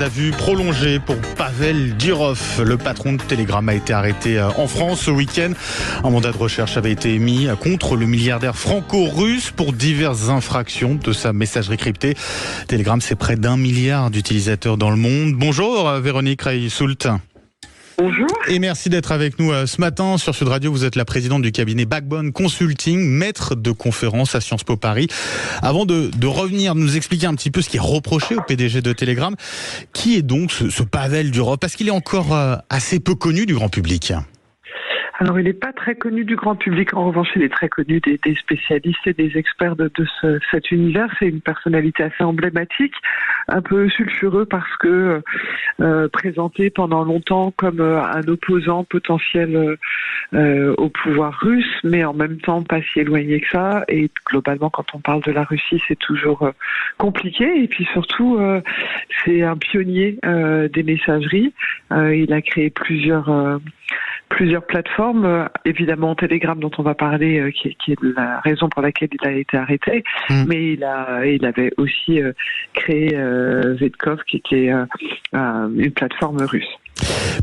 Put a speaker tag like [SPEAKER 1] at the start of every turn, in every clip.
[SPEAKER 1] garde à vue prolongée pour Pavel Durov. Le patron de Telegram a été arrêté en France ce week-end. Un mandat de recherche avait été émis contre le milliardaire franco-russe pour diverses infractions de sa messagerie cryptée. Telegram, c'est près d'1 milliard d'utilisateurs dans le monde. Bonjour Véronique Reissoult.
[SPEAKER 2] Bonjour.
[SPEAKER 1] Et merci d'être avec nous ce matin sur Sud Radio. Vous êtes la présidente du cabinet Backbone Consulting, maître de conférence à Sciences Po Paris. Avant de revenir, nous expliquer un petit peu ce qui est reproché au PDG de Telegram, qui est donc ce Pavel Durov? Parce qu'il est encore assez peu connu du grand public.
[SPEAKER 2] Alors, il n'est pas très connu du grand public. En revanche, il est très connu des spécialistes et des experts de cet univers. C'est une personnalité assez emblématique, un peu sulfureux parce que présenté pendant longtemps comme un opposant potentiel au pouvoir russe, mais en même temps pas si éloigné que ça. Et globalement, quand on parle de la Russie, c'est toujours compliqué. Et puis surtout, c'est un pionnier des messageries. Il a créé plusieurs plateformes, évidemment Telegram dont on va parler, qui est la raison pour laquelle il a été arrêté, mais il avait aussi créé Zhedkov, qui était une plateforme russe.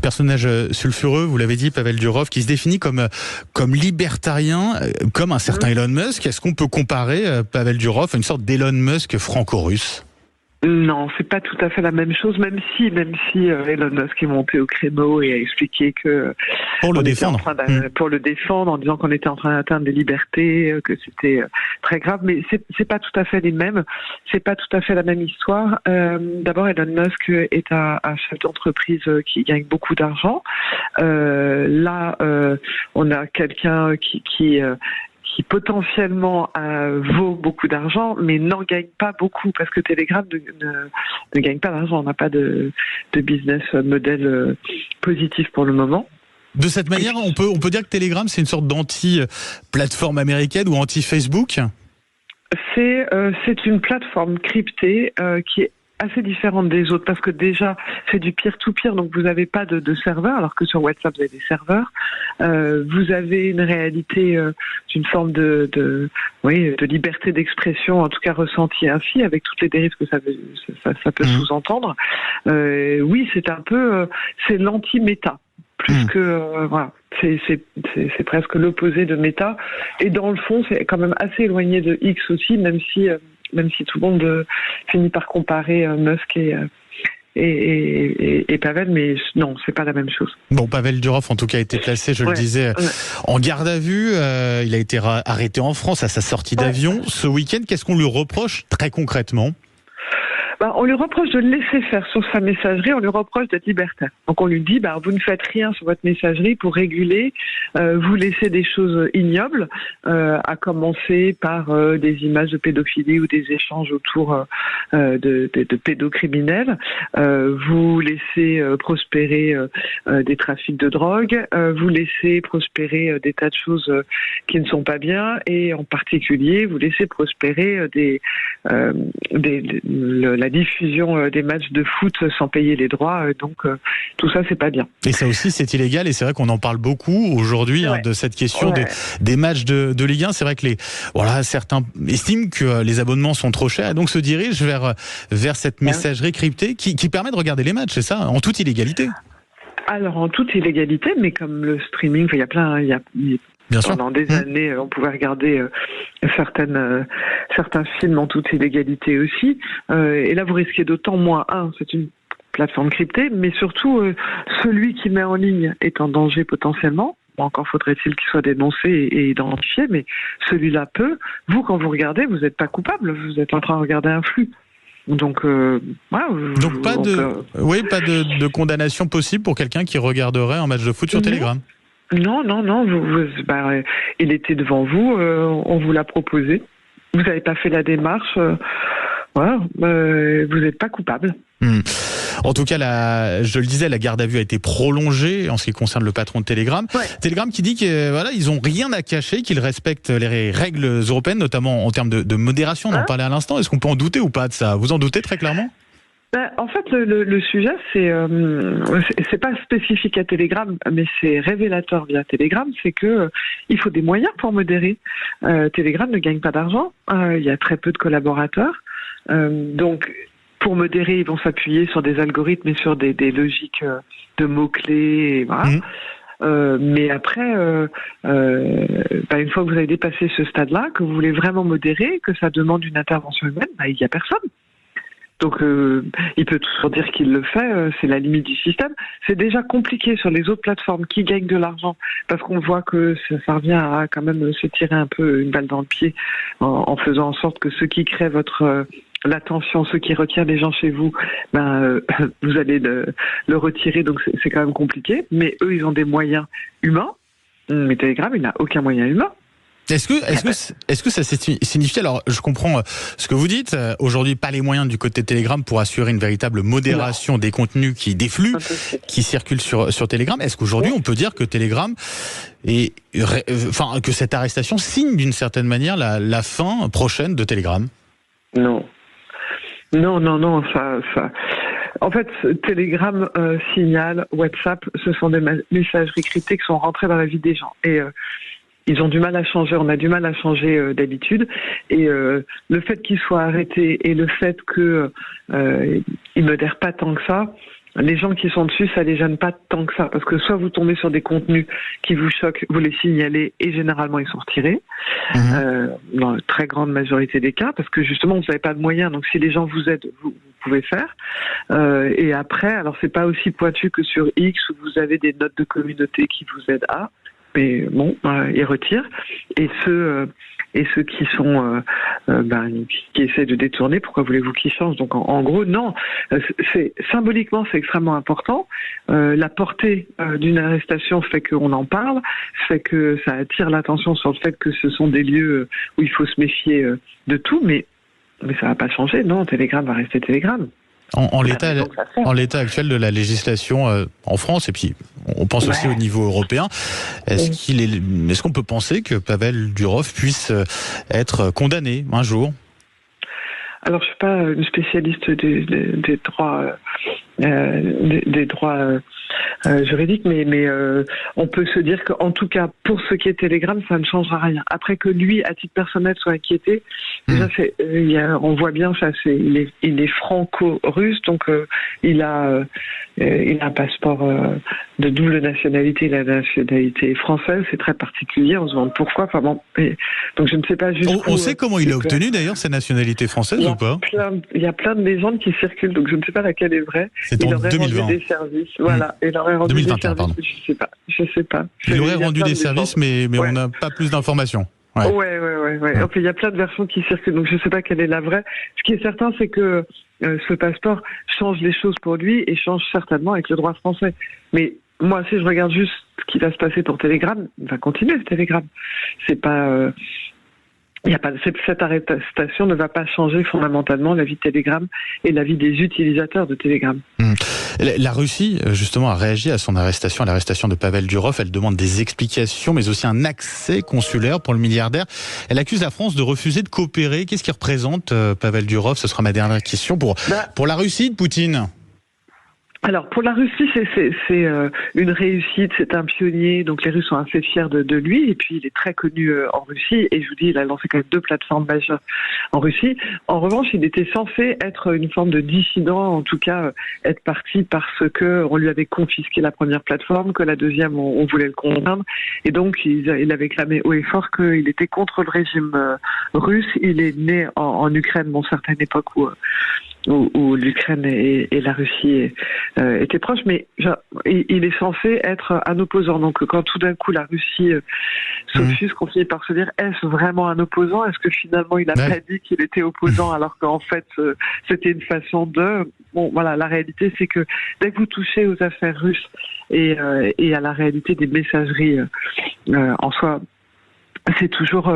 [SPEAKER 1] Personnage sulfureux, vous l'avez dit, Pavel Durov, qui se définit comme libertarien, comme un certain Elon Musk. Est-ce qu'on peut comparer Pavel Durov à une sorte d'Elon Musk franco-russe ?
[SPEAKER 2] Non, c'est pas tout à fait la même chose, même si Elon Musk est monté au créneau et a expliqué que
[SPEAKER 1] pour le défendre,
[SPEAKER 2] en disant qu'on était en train d'atteindre des libertés, que c'était très grave, mais c'est pas tout à fait les mêmes, c'est pas tout à fait la même histoire. D'abord, Elon Musk est un chef d'entreprise qui gagne beaucoup d'argent. Là, on a quelqu'un qui potentiellement vaut beaucoup d'argent, mais n'en gagne pas beaucoup, parce que Telegram ne gagne pas d'argent. On n'a pas de business model positif pour le moment.
[SPEAKER 1] De cette manière, on peut dire que Telegram, c'est une sorte d'anti-plateforme américaine ou anti-Facebook ?
[SPEAKER 2] C'est une plateforme cryptée qui est assez différente des autres, parce que déjà c'est du peer-to-peer, donc vous n'avez pas de serveur, alors que sur WhatsApp vous avez des serveurs. Vous avez une réalité d'une forme de liberté d'expression, en tout cas ressentie ainsi, avec toutes les dérives que ça peut sous-entendre. Oui, c'est un peu c'est l'anti-méta. Plus que voilà, c'est presque l'opposé de Meta, et dans le fond c'est quand même assez éloigné de X aussi, même si tout le monde finit par comparer Musk et Pavel, mais non, c'est pas la même chose.
[SPEAKER 1] Bon, Pavel Durov en tout cas a été placé, je le disais, en garde à vue. Il a été arrêté en France à sa sortie d'avion ce week-end. Qu'est-ce qu'on lui reproche très concrètement ?
[SPEAKER 2] On lui reproche de le laisser faire sur sa messagerie, on lui reproche d'être libertaire. Donc on lui dit, vous ne faites rien sur votre messagerie pour réguler, vous laissez des choses ignobles, à commencer par des images de pédophilie ou des échanges autour de pédocriminels. Vous laissez prospérer des trafics de drogue, vous laissez prospérer des tas de choses qui ne sont pas bien, et en particulier vous laissez prospérer la diffusion des matchs de foot sans payer les droits, donc tout ça c'est pas bien.
[SPEAKER 1] Et ça aussi c'est illégal, et c'est vrai qu'on en parle beaucoup aujourd'hui de cette question des matchs de Ligue 1. C'est vrai que certains estiment que les abonnements sont trop chers et donc se dirigent vers cette messagerie cryptée qui permet de regarder les matchs, c'est ça, en toute illégalité.
[SPEAKER 2] Alors en toute illégalité, mais comme le streaming, il y a plein, bien sûr. Pendant des années, on pouvait regarder certains films en toute illégalité aussi. Et là, vous risquez d'autant moins. C'est une plateforme cryptée, mais surtout, celui qui met en ligne est en danger potentiellement. Encore faudrait-il qu'il soit dénoncé et identifié, mais celui-là peut. Vous, quand vous regardez, vous n'êtes pas coupable. Vous êtes en train de regarder un flux. Donc pas
[SPEAKER 1] de condamnation possible pour quelqu'un qui regarderait un match de foot sur Telegram.
[SPEAKER 2] Non. Il était devant vous, on vous l'a proposé. Vous n'avez pas fait la démarche. Vous n'êtes pas coupable.
[SPEAKER 1] En tout cas, je le disais, la garde à vue a été prolongée en ce qui concerne le patron de Telegram. Telegram qui dit qu'ils n'ont rien à cacher, qu'ils respectent les règles européennes, notamment en termes de modération. On en parlait à l'instant. Est-ce qu'on peut en douter ou pas de ça ? Vous en doutez très clairement ?
[SPEAKER 2] En fait, le sujet, c'est pas spécifique à Telegram, mais c'est révélateur via Telegram, c'est que il faut des moyens pour modérer. Telegram ne gagne pas d'argent, il y a très peu de collaborateurs, donc pour modérer, ils vont s'appuyer sur des algorithmes et sur des logiques de mots-clés, et voilà. Mais après, une fois que vous avez dépassé ce stade-là, que vous voulez vraiment modérer, que ça demande une intervention humaine, il n'y a personne. Donc, il peut toujours dire qu'il le fait, c'est la limite du système. C'est déjà compliqué sur les autres plateformes qui gagnent de l'argent, parce qu'on voit que ça revient à quand même se tirer un peu une balle dans le pied en faisant en sorte que ceux qui créent l'attention, ceux qui retirent les gens chez vous, vous allez le retirer, donc c'est quand même compliqué. Mais eux, ils ont des moyens humains. Mais Telegram, il n'a aucun moyen humain.
[SPEAKER 1] Est-ce que ça signifie, alors je comprends ce que vous dites, aujourd'hui pas les moyens du côté de Telegram pour assurer une véritable modération des contenus des flux qui circulent sur Telegram. Est-ce qu'aujourd'hui on peut dire que Telegram que cette arrestation signe d'une certaine manière la fin prochaine de Telegram?
[SPEAKER 2] Non, ça. En fait, Telegram, Signal, WhatsApp, ce sont des messageries cryptées qui sont rentrées dans la vie des gens. Et ils ont du mal à changer, on a du mal à changer d'habitude. Et le fait qu'ils soient arrêtés et le fait qu'ils modèrent pas tant que ça, les gens qui sont dessus, ça les gêne pas tant que ça. Parce que soit vous tombez sur des contenus qui vous choquent, vous les signalez et généralement ils sont retirés. Dans la très grande majorité des cas, parce que justement vous n'avez pas de moyens. Donc si les gens vous aident, vous pouvez faire. Et après, alors c'est pas aussi pointu que sur X où vous avez des notes de communauté qui vous aident à... Mais bon, ils retirent. Et ceux qui sont qui essaient de détourner, pourquoi voulez-vous qu'ils changent? Donc en gros, non. Symboliquement, c'est extrêmement important. La portée d'une arrestation fait qu'on en parle, fait que ça attire l'attention sur le fait que ce sont des lieux où il faut se méfier de tout, mais ça va pas changer. Non, Telegram va rester Telegram.
[SPEAKER 1] En l'état actuel de la législation en France, et puis on pense aussi au niveau européen, est-ce qu'on peut penser que Pavel Durov puisse être condamné un jour?
[SPEAKER 2] Alors, je suis pas une spécialiste des droits juridiques, mais on peut se dire qu'en tout cas, pour ce qui est Telegram, ça ne changera rien. Après que lui, à titre personnel, soit inquiété, déjà, on voit bien, il est franco-russe, donc il a un passeport de double nationalité, la nationalité française, c'est très particulier, on se demande pourquoi. Enfin bon, donc je ne sais pas jusqu'où...
[SPEAKER 1] On sait comment il a obtenu d'ailleurs sa nationalité française ou pas?
[SPEAKER 2] Il y a plein de légendes qui circulent, donc je ne sais pas laquelle est vraie.
[SPEAKER 1] C'est en 2020.
[SPEAKER 2] Rendu des services, voilà. Il aurait rendu
[SPEAKER 1] 2021,
[SPEAKER 2] des services,
[SPEAKER 1] pardon.
[SPEAKER 2] Je sais pas.
[SPEAKER 1] Il aurait rendu des services, mais on n'a pas plus d'informations.
[SPEAKER 2] Ouais. Donc, il y a plein de versions qui circulent, donc je ne sais pas quelle est la vraie. Ce qui est certain, c'est que ce passeport change les choses pour lui et change certainement avec le droit français. Mais moi, si je regarde juste ce qui va se passer pour Telegram, il va continuer le Telegram. C'est pas... cette arrestation ne va pas changer fondamentalement la vie de Telegram et la vie des utilisateurs de Telegram.
[SPEAKER 1] La Russie, justement, a réagi à son arrestation, à l'arrestation de Pavel Durov. Elle demande des explications, mais aussi un accès consulaire pour le milliardaire. Elle accuse la France de refuser de coopérer. Qu'est-ce qui représente Pavel Durov? Ce sera ma dernière question pour la Russie de Poutine.
[SPEAKER 2] Alors pour la Russie, c'est une réussite, c'est un pionnier, donc les Russes sont assez fiers de lui, et puis il est très connu en Russie, et je vous dis, il a lancé quand même 2 plateformes majeures en Russie. En revanche, il était censé être une forme de dissident, en tout cas être parti parce que on lui avait confisqué la première plateforme, que la deuxième on voulait le condamner, et donc il avait clamé haut et fort qu'il était contre le régime russe. Il est né en Ukraine, bon, certaines époques où l'Ukraine et la Russie étaient proches, mais il est censé être un opposant. Donc quand tout d'un coup la Russie s'offusque, on finit par se dire, est-ce vraiment un opposant? Est-ce que finalement il n'a pas dit qu'il était opposant alors qu'en fait c'était une façon de... Bon voilà, la réalité c'est que dès que vous touchez aux affaires russes et à la réalité des messageries en soi, c'est toujours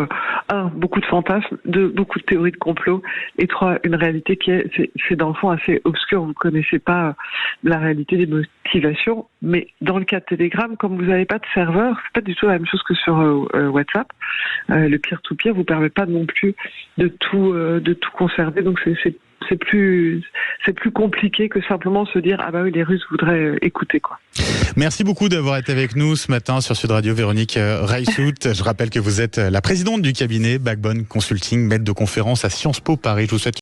[SPEAKER 2] beaucoup de fantasmes, beaucoup de théories de complot, et 3, une réalité qui c'est dans le fond assez obscure. Vous ne connaissez pas la réalité des motivations, mais dans le cas de Telegram, comme vous n'avez pas de serveur, c'est pas du tout la même chose que sur WhatsApp. Le peer-to-peer vous permet pas non plus de tout conserver, donc c'est plus compliqué que simplement se dire oui, les Russes voudraient écouter quoi.
[SPEAKER 1] Merci beaucoup d'avoir été avec nous ce matin sur Sud Radio, Véronique Reissout. Je rappelle que vous êtes la présidente du cabinet Backbone Consulting, maître de conférence à Sciences Po Paris. Je vous souhaite